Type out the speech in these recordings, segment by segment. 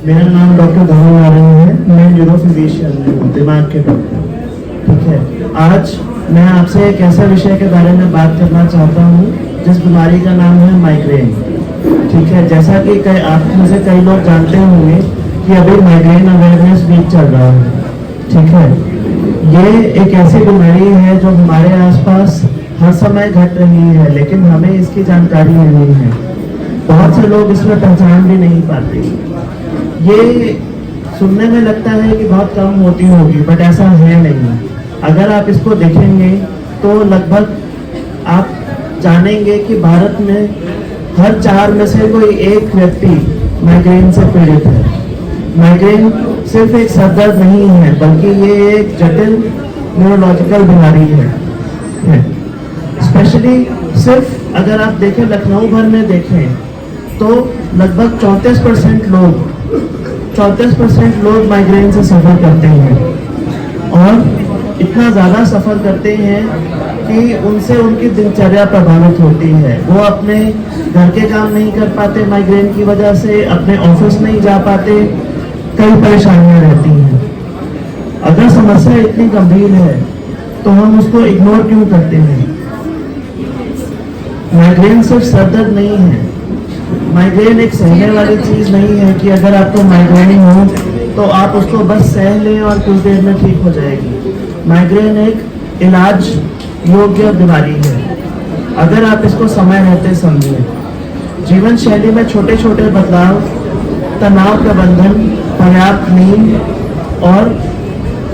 मेरा नाम डॉक्टर धवल नारायण है। मैं न्यूरोफिजिशियन हूँ, दिमाग के डॉक्टर। ठीक है, आज मैं आपसे एक ऐसे विषय के बारे में बात करना चाहता हूँ जिस बीमारी का नाम है माइग्रेन। ठीक है, जैसा कि आप में से कई लोग जानते होंगे कि अभी माइग्रेन अवेयरनेस वीक चल रहा है। ठीक है, ये एक ऐसी बीमारी है जो हमारे आसपास हर समय घट रही है, लेकिन हमें इसकी जानकारी नहीं है। बहुत से लोग इसमें पहचान भी नहीं पाते। ये सुनने में लगता है कि बहुत कम होती होगी, बट ऐसा है नहीं। अगर आप इसको देखेंगे तो लगभग आप जानेंगे कि भारत में हर 4 में से कोई एक व्यक्ति माइग्रेन से पीड़ित है। माइग्रेन सिर्फ एक सर दर्द नहीं है, बल्कि ये एक जटिल न्यूरोलॉजिकल बीमारी है। स्पेशली सिर्फ अगर आप देखें, लखनऊ भर में देखें तो लगभग 34% लोग माइग्रेन से सफ़र करते हैं, और इतना ज़्यादा सफ़र करते हैं कि उनसे उनकी दिनचर्या प्रभावित होती है। वो अपने घर के काम नहीं कर पाते माइग्रेन की वजह से, अपने ऑफिस नहीं जा पाते, कई परेशानियां रहती हैं। अगर समस्या इतनी गंभीर है तो हम उसको इग्नोर क्यों करते हैं? माइग्रेन सिर्फ सर दर्द नहीं है। माइग्रेन एक सहने वाली चीज नहीं है कि अगर आपको माइग्रेन हो तो आप उसको बस सह लें और कुछ देर में ठीक हो जाएगी। माइग्रेन एक इलाज योग्य बीमारी है अगर आप इसको समय रहते समझें। जीवन शैली में छोटे छोटे बदलाव, तनाव प्रबंधन, पर्याप्त नींद और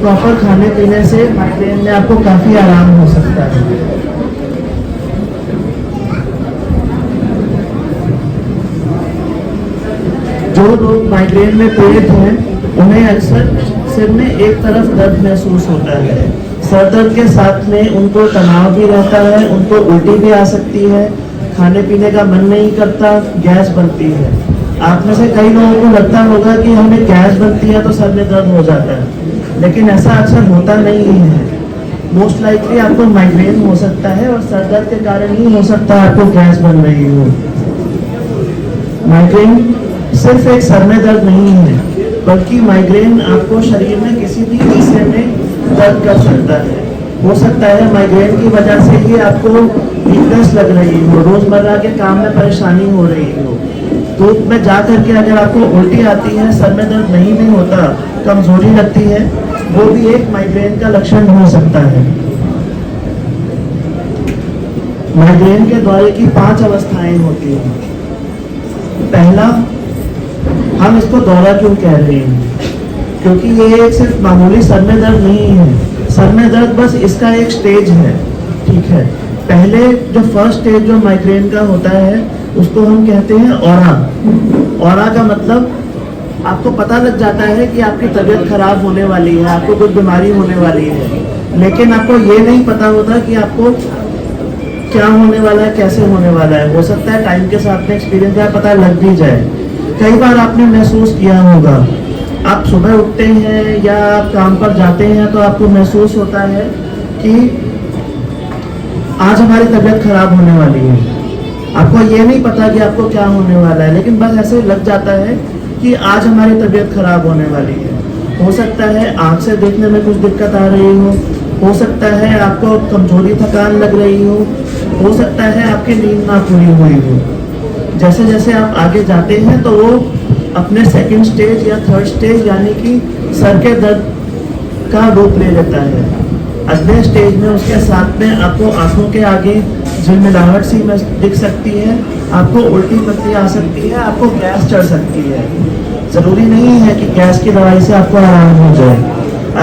प्रॉपर खाने पीने से माइग्रेन में आपको काफ़ी आराम हो सकता है। जो लोग माइग्रेन में पीड़ित हैं उन्हें अक्सर सिर में एक तरफ दर्द महसूस होता है। सर दर्द के साथ में उनको तनाव भी रहता है, उनको उल्टी भी आ सकती है, खाने पीने का मन नहीं करता, गैस बनती है। आप में से कई लोगों को लगता होगा कि हमें गैस बनती है तो सर में दर्द हो जाता है, लेकिन ऐसा अक्सर होता नहीं है। मोस्ट लाइकली आपको माइग्रेन हो सकता है और सर दर्द के कारण ही हो सकता है आपको गैस बन रही हो। माइग्रेन सिर्फ एक सर में दर्द नहीं है, बल्कि माइग्रेन आपको शरीर में किसी भी हिस्से में दर्द कर सकता है। हो सकता है माइग्रेन की वजह से ही आपको वीकनेस लग रही हो, रोजमर्रा के काम में परेशानी हो रही हो, धूप में जा करके अगर आपको उल्टी आती है, सर में दर्द नहीं भी होता, कमजोरी लगती है, वो भी एक माइग्रेन का लक्षण हो सकता है। माइग्रेन के दौरे की 5 अवस्थाएं होती हैं। पहला, हम इसको दौरा क्यों कह रहे हैं? क्योंकि ये सिर्फ मामूली सर में दर्द नहीं है। सर में दर्द बस इसका एक स्टेज है। ठीक है, पहले जो फर्स्ट स्टेज जो माइग्रेन का होता है उसको हम कहते हैं ऑरा। ऑरा का मतलब आपको पता लग जाता है कि आपकी तबीयत खराब होने वाली है, आपको कुछ बीमारी होने वाली है, लेकिन आपको ये नहीं पता होता कि आपको क्या होने वाला है, कैसे होने वाला है। हो सकता है टाइम के साथ में एक्सपीरियंस का पता लग भी जाए। कई बार आपने महसूस किया होगा, आप सुबह उठते हैं या आप काम पर जाते हैं तो आपको महसूस होता है कि आज हमारी तबीयत खराब होने वाली है। आपको ये नहीं पता कि आपको क्या होने वाला है, लेकिन बस ऐसे लग जाता है कि आज हमारी तबीयत खराब होने वाली है। हो सकता है आँख से देखने में कुछ दिक्कत आ रही हो सकता है आपको कमजोरी, थकान लग रही हो सकता है आपकी नींद ना पूरी हुई हो। जैसे जैसे आप आगे जाते हैं तो वो अपने सेकंड स्टेज या थर्ड स्टेज यानी कि सर के दर्द का रूप ले लेता है। अगले स्टेज में उसके साथ में आपको आंखों के आगे झिलमिलाहट सी दिख सकती है, आपको उल्टी पलटी आ सकती है, आपको गैस चढ़ सकती है। ज़रूरी नहीं है कि गैस की दवाई से आपको आराम हो जाए।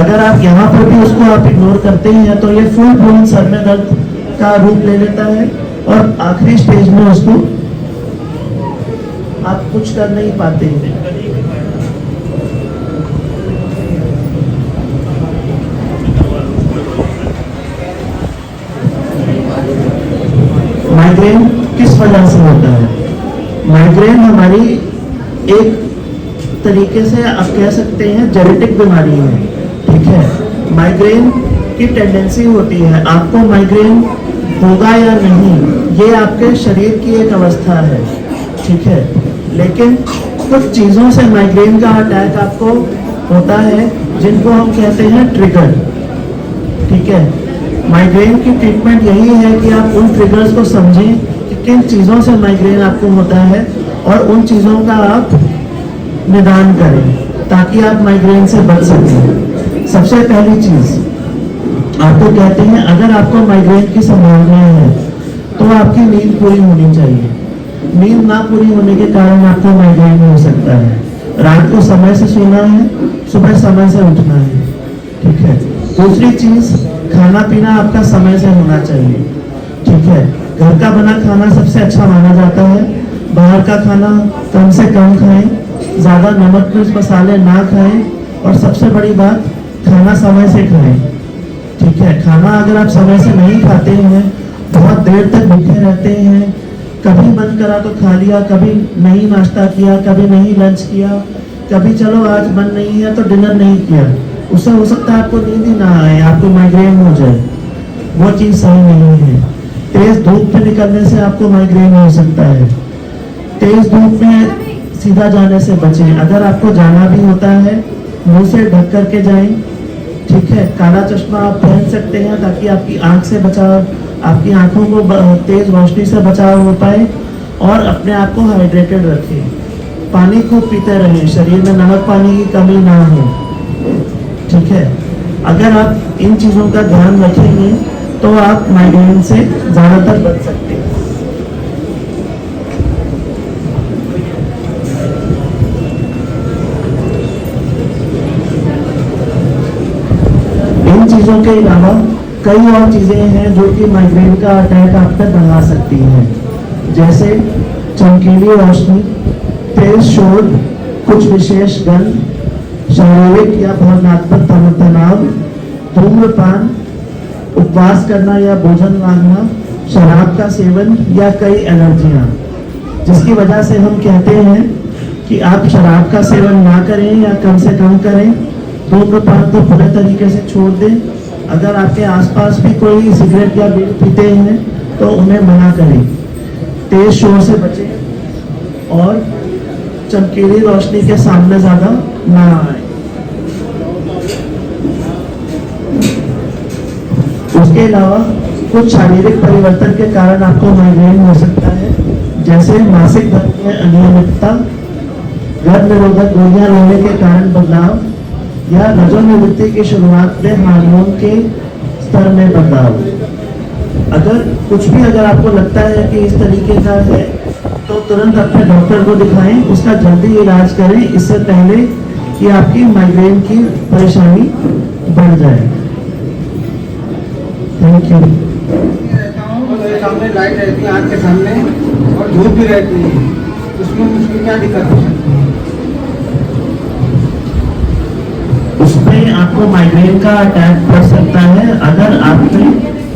अगर आप यहाँ पर भी उसको आप इग्नोर करते हैं तो ये फुल ब्लोन सर में दर्द का रूप ले लेता है, और आखिरी स्टेज में उसको आप कुछ कर नहीं पाते हैं। माइग्रेन किस वजह से होता है? माइग्रेन हमारी एक तरीके से आप कह सकते हैं जेनेटिक बीमारी है। ठीक है, माइग्रेन की टेंडेंसी होती है, आपको माइग्रेन होगा या नहीं ये आपके शरीर की एक अवस्था है। ठीक है, लेकिन कुछ चीज़ों से माइग्रेन का अटैक आपको होता है जिनको हम कहते हैं ट्रिगर। ठीक है, माइग्रेन की ट्रीटमेंट यही है कि आप उन ट्रिगर्स को समझें कि किन चीज़ों से माइग्रेन आपको होता है और उन चीज़ों का आप निदान करें ताकि आप माइग्रेन से बच सकें। सबसे पहली चीज़ आपको कहते हैं, अगर आपको माइग्रेन की संभावना है तो आपकी नींद पूरी होनी चाहिए। नींद ना पूरी होने के कारण आपको माइग्रेन हो सकता है। रात को समय से सोना है, सुबह समय से उठना है। ठीक है, दूसरी चीज, खाना पीना आपका समय से होना चाहिए। ठीक है, घर का बना खाना सबसे अच्छा माना जाता है। बाहर का खाना कम से कम खाएं, ज्यादा नमक मिर्च मसाले ना खाएं और सबसे बड़ी बात, खाना समय से खाएं। ठीक है, खाना अगर आप समय से नहीं खाते हैं, बहुत देर तक भूखे रहते हैं, कभी मन करा तो खा लिया, कभी नहीं नाश्ता किया, कभी नहीं लंच किया, कभी चलो आज मन नहीं है तो डिनर नहीं किया, उससे हो सकता है आपको नींद ही ना आए, आपको माइग्रेन हो जाए। वो चीज़ सही नहीं है। तेज धूप में निकलने से आपको माइग्रेन हो सकता है। तेज धूप में सीधा जाने से बचें। अगर आपको जाना भी होता है, मुंह से ढक करके जाएं। ठीक है, काला चश्मा आप पहन सकते हैं ताकि आपकी आंख से बचाव, आपकी आंखों को तेज रोशनी से बचाव हो पाए और अपने आप को हाइड्रेटेड रखें। पानी खूब पीते रहें, शरीर में नमक पानी की कमी ना हो। ठीक है, अगर आप इन चीज़ों का ध्यान रखेंगे तो आप माइग्रेन से ज़्यादातर बच सकते हैं। इन चीज़ों के अलावा कई और चीज़ें हैं जो कि माइग्रेन का अटैक आप पर बढ़ा सकती हैं, जैसे चमकीली रोशनी, तेज शोर, कुछ विशेष गंध, शारीरिक या भावनात्मक तनाव, धूम्रपान, उपवास करना या भोजन मांगना, शराब का सेवन या कई एलर्जियां, जिसकी वजह से हम कहते हैं कि आप शराब का सेवन ना करें या कम से कम करें। धूम्रपान को पूरे तरीके से छोड़ दें। अगर आपके आसपास भी कोई सिगरेट या बीड़ी पीते हैं तो उन्हें मना करें। तेज शोर से बचें और चमकीली रोशनी के सामने ज़्यादा ना आए। उसके अलावा कुछ शारीरिक परिवर्तन के कारण आपको माइग्रेन हो सकता है, जैसे मासिक धर्म में अनियमितता, गर्भ निरोधक गोलियां लेने के कारण बदलाव या रजोनिवृत्ति की शुरुआत में हार्मोन के स्तर में बदलाव। अगर आपको लगता है कि इस तरीके का है तो तुरंत अपने डॉक्टर को दिखाएं, उसका जल्दी इलाज करें, इससे पहले कि आपकी माइग्रेन की परेशानी बढ़ जाए। Thank you. सामने लाइट रहती है आँख के सामने और धूप भी रहती है, उसमें मुझको क्या दिक्कत हो सकती है? उसमें आपको माइग्रेन का अटैक पड़ सकता है अगर आप में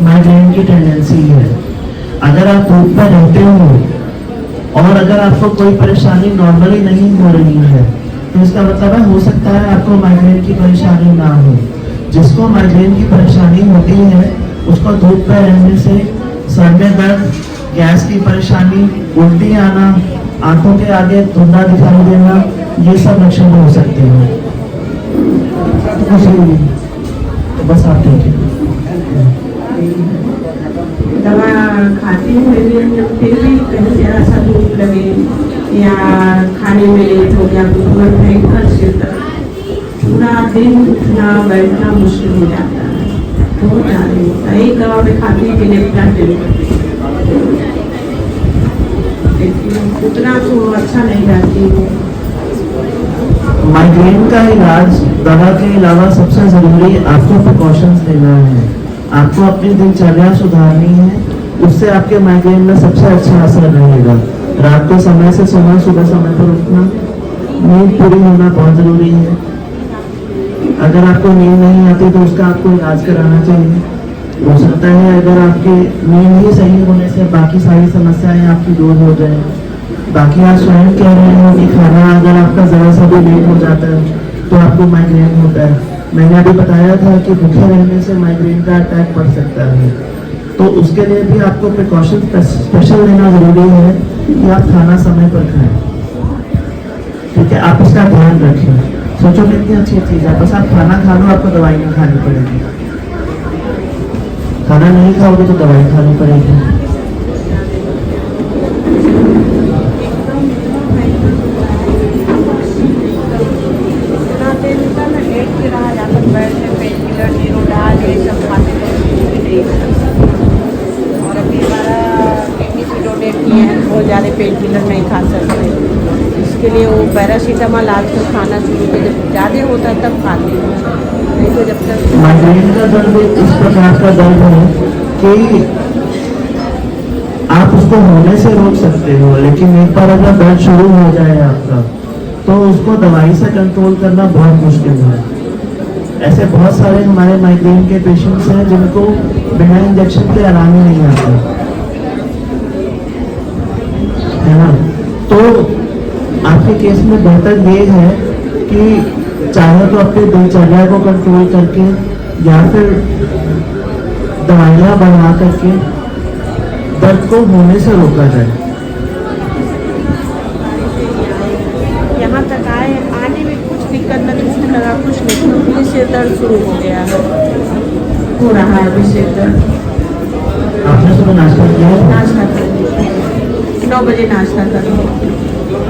माइग्रेन की टेंडेंसी है। अगर आप धूप में रहते हो और अगर आपको कोई परेशानी नॉर्मली नहीं हो रही है तो इसका मतलब है हो सकता है आपको माइग्रेन की परेशानी ना हो। जिसको माइग्रेन की परेशानी होती है उसको धूप में रहने से सर में दर्द, गैस की परेशानी, उल्टी आना, आंखों के आगे धुंधला दिखाई देना, ये सब लक्षण हो सकते हैं। तो बस आप ठीक है। दवा खाती हुए भी फिर भी कहीं जरा सा धूप लगे या खाने में लेट हो गया तो तुरंत भयंकर सिर दर्द, पूरा दिन उठना बैठना मुश्किल हो जाता है, बहुत ज़्यादा होता है। एक दवा में खाती है लेकिन उतना तो अच्छा नहीं रहती है। माइग्रेन का इलाज दवा के अलावा सबसे जरूरी आपको प्रिकॉशंस लेना है। आपको अपनी दिनचर्या सुधारनी है, उससे आपके माइग्रेन में सबसे अच्छा असर रहेगा। रात को समय से सोना, सुबह समय पर उठना, नींद पूरी होना बहुत जरूरी है। अगर आपको नींद नहीं आती तो उसका आपको इलाज कराना चाहिए। हो सकता है अगर आपकी नींद ही सही होने से बाकी सारी समस्याएं आपकी दूर हो जाए। बाकी आप स्वयं कह रहे हो कि खाना अगर आपका जरा सा भी लेट हो जाता है तो आपको माइग्रेन होता है। मैंने अभी बताया था कि भूखे रहने से माइग्रेन का अटैक बढ़ सकता है, तो उसके लिए भी आपको प्रिकॉशन स्पेशल लेना जरूरी है कि आप खाना समय पर खाएं। ठीक है, आप इसका ध्यान रखें। सोचो कितनी अच्छी चीज़ है, बस आप खाना खा लो, आपको दवाई नहीं खानी पड़ेगी। खाना नहीं खाओगे तो दवाई खानी पड़ेगी। और अभी हमारा किडनी से डोनेट किए हैं, बहुत ज़्यादा पेन किलर नहीं खा सकते, इसके लिए वो पैरासीटामॉल आजकल खाना शुरू कर, जब ज़्यादा होता है तब खाते हैं, नहीं तो जब तक। माइग्रेन का दर्द इस प्रकार का दर्द है कि आप उसको होने से रोक सकते हो, लेकिन एक बार अगर दर्द शुरू हो जाए आपका, तो उसको दवाई से कंट्रोल करना बहुत मुश्किल है। ऐसे बहुत सारे हमारे माइग्रेन के पेशेंट्स हैं जिनको बिना इंजेक्शन के आराम ही नहीं आता है ना। तो आपके केस में बेहतर ये है कि चाहे तो अपनी दिनचर्या को कंट्रोल करके या फिर दवाइयाँ बढ़ा करके दर्द को होने से रोका जाए। यहाँ तक आने में कुछ दिक्कत नहीं लगा, कुछ नहीं, तो फिर सिर दर्द शुरू हो गया है, हो रहा है अभी सिर दर्द। आपने सुबह नाश्ता किया है? नाश्ता कर 9 बजे नाश्ता कर।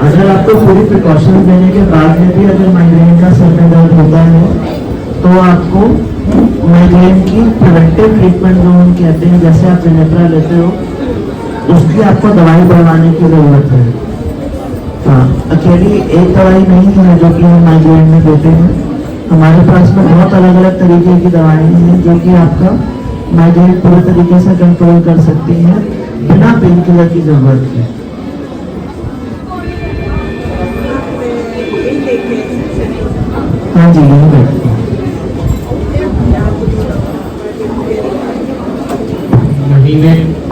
अगर आपको पूरी प्रिकॉशन लेने के बाद में भी अगर माइग्रेन का सर में दर्द होता है तो आपको माइग्रेन की प्रिवेंटिव ट्रीटमेंट जो हम कहते हैं, जैसे आप जेनेप्रा लेते हो, उसकी आपको दवाई बढ़वाने की ज़रूरत है। हाँ, अकेली एक दवाई नहीं है जो कि हम माइग्रेन में देते हैं, हमारे पास में बहुत अलग अलग तरीके की दवाएं हैं जो कि आपका माइग्रेन पूरे तरीके से कंट्रोल कर सकती हैं बिना पेन किलर की ज़रूरत है। हाँ जी, यही बैठती है।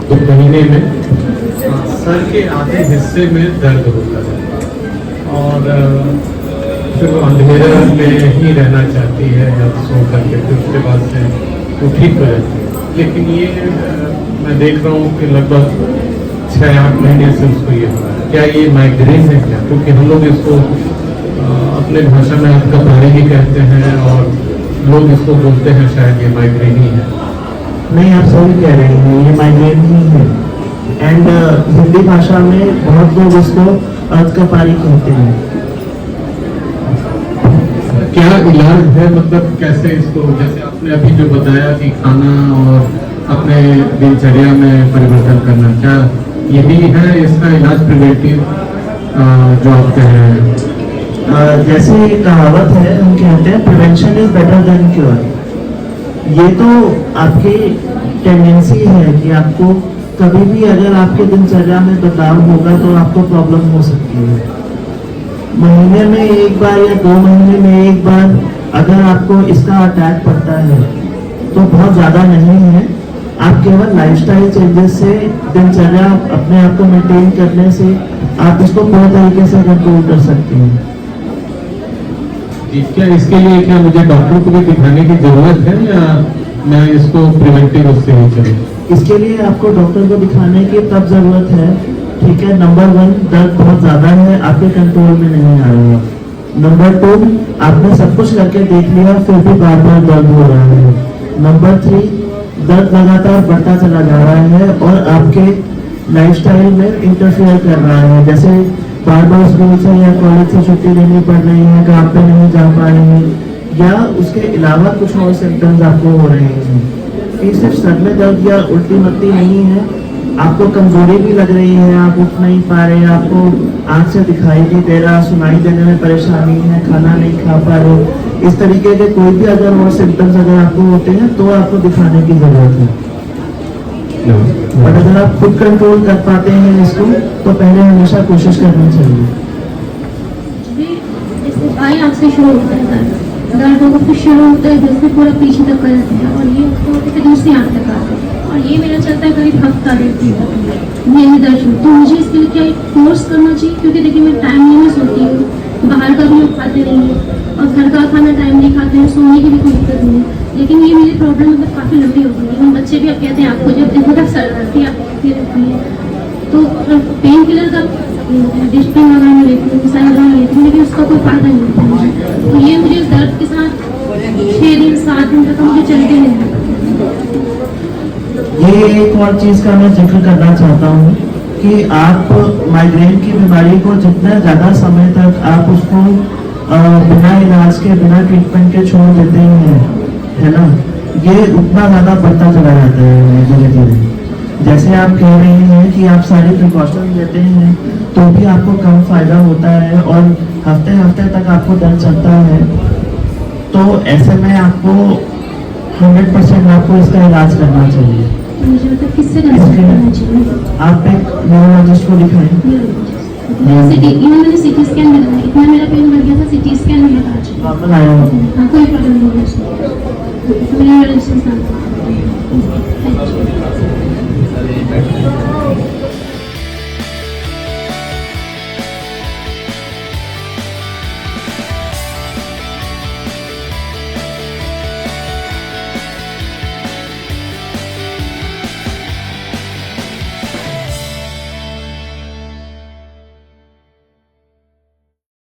दो महीने में सर के आधे हिस्से में दर्द होता है और फिर वो अंधेरे में ही रहना चाहती है या सो करके, फिर उसके बाद से वो ठीक हो जाती है। लेकिन ये मैं देख रहा हूँ कि लगभग 6-8 महीने से उसको ये हो रहा है। क्या ये माइग्रेन है क्या? क्योंकि हम लोग इसको अपने भाषा में कपारी ही कहते हैं और लोग इसको बोलते हैं शायद ये माइग्रेन ही है। नहीं, आप सही कह रहे हैं, ये माइग्रेन ही है। एंड हिंदी भाषा में बहुत लोग इसको अर्धकपारी कहते हैं। क्या इलाज है, मतलब कैसे इसको, जैसे आपने अभी जो बताया कि खाना और अपने दिनचर्या में परिवर्तन करना, क्या ये भी है इसका इलाज प्रिवेंटिव जो आप कह रहे हैं? जैसे कहावत है, हम कहते हैं prevention is better than cure. ये तो आपकी टेंडेंसी है कि आपको कभी भी अगर आपके दिनचर्या में बदलाव होगा तो आपको प्रॉब्लम हो सकती है। महीने में एक बार या 2 महीने में एक बार अगर आपको इसका अटैक पड़ता है तो बहुत ज़्यादा नहीं है। आप केवल लाइफस्टाइल चेंजेस से, दिनचर्या अपने आप को मेंटेन करने से आप इसको पूरे तरीके से कंट्रोल कर सकते हैं। क्या इसके लिए क्या मुझे डॉक्टर को भी दिखाने की जरूरत है या मैं इसको प्रिवेंटिव उससे ही चलूँ? इसके लिए आपको डॉक्टर को दिखाने की तब जरूरत है, ठीक है, नंबर 1 दर्द बहुत ज्यादा है, आपके कंट्रोल में नहीं आ रहा है। नंबर 2 आपने सब कुछ करके देख लिया फिर भी बार बार दर्द हो रहा है। नंबर 3 दर्द लगातार बढ़ता चला जा रहा है और आपके लाइफस्टाइल में इंटरफेयर कर रहा है, जैसे बार बार स्कूल से या कॉलेज से छुट्टी लेनी पड़ रही है, काम पे नहीं जा पा रहे हैं, या उसके अलावा कुछ और सिम्टम्स आपको हो रहे हैं। ये सिर्फ सर में दर्द या उल्टी मत्ती नहीं है, आपको कमजोरी भी लग रही है, आप उठ नहीं पा रहे, आपको आँख से दिखाई नहीं दे रहा, सुनाई देने में परेशानी है, खाना नहीं खा पा रहे, इस तरीके के कोई भी अगर और सिम्टम्स अगर आपको होते हैं तो आपको दिखाने की जरूरत है। बट अगर आप खुद कंट्रोल कर पाते हैं इसको तो पहले हमेशा कोशिश करनी चाहिए। बाई आँख से शुरू होता है दर्द होगा, फिर शुरू होता है जैसे पूरा पीछे तक कर जाते हैं और ये फिर दूसरी आँख तक आते हैं और ये मेरा चलता है करीब हफ्ता देखती हूँ यही दर्द शुरू। तो मुझे इसके लिए क्या कोर्स करना चाहिए? क्योंकि देखिए मैं टाइम नहीं सोती हूँ, बाहर का भी हम खाते नहीं हैं और घर का खाना टाइम नहीं खाते हैं, सोने की भी कोई दिक्कत नहीं है। लेकिन ये मेरी प्रॉब्लम मतलब काफ़ी लंबी हो गई है। बच्चे भी अब कहते हैं आपको जब देखो तब सर रहती है, आप देखती रहती है। तो पेन किलर का डिस्प्रिन वगैरह में लेती हूँ, साइड वगैरह लेती हूँ, लेकिन उसका कोई फायदा नहीं होता मुझे। तो ये मुझे दर्द के साथ 6 दिन 7 दिन तक मुझे चलते नहीं। ये एक और चीज का मैं जिक्र करना चाहता हूँ कि आप माइग्रेन की बीमारी को जितना ज्यादा समय तक आप उसको बिना इलाज के, बिना ट्रीटमेंट के छोड़ देते हैं, है ना, ये उतना ज्यादा बढ़ता चला जाता है धीरे धीरे। जैसे आप कह रहे हैं कि आप सारी प्रिकॉशन लेते हैं तो भी आपको कम फायदा होता है और हफ्ते हफ्ते तक आपको दर्द चलता है, तो ऐसे में आपको 100% आपको इसका इलाज करना चाहिए। मुझे मतलब किससे कंसल्ट करना चाहिए? आप एक न्यूरोलॉजिस्ट को दिखाएं। मैंने सिटी स्कैन में लगाया, इतना मेरा पेन बढ़ गया था, सिटी स्कैन में लगा। नॉर्मल आया होगा। हाँ, कोई प्रॉब्लम नहीं है उसमें, मेरा रेजिस्टेंस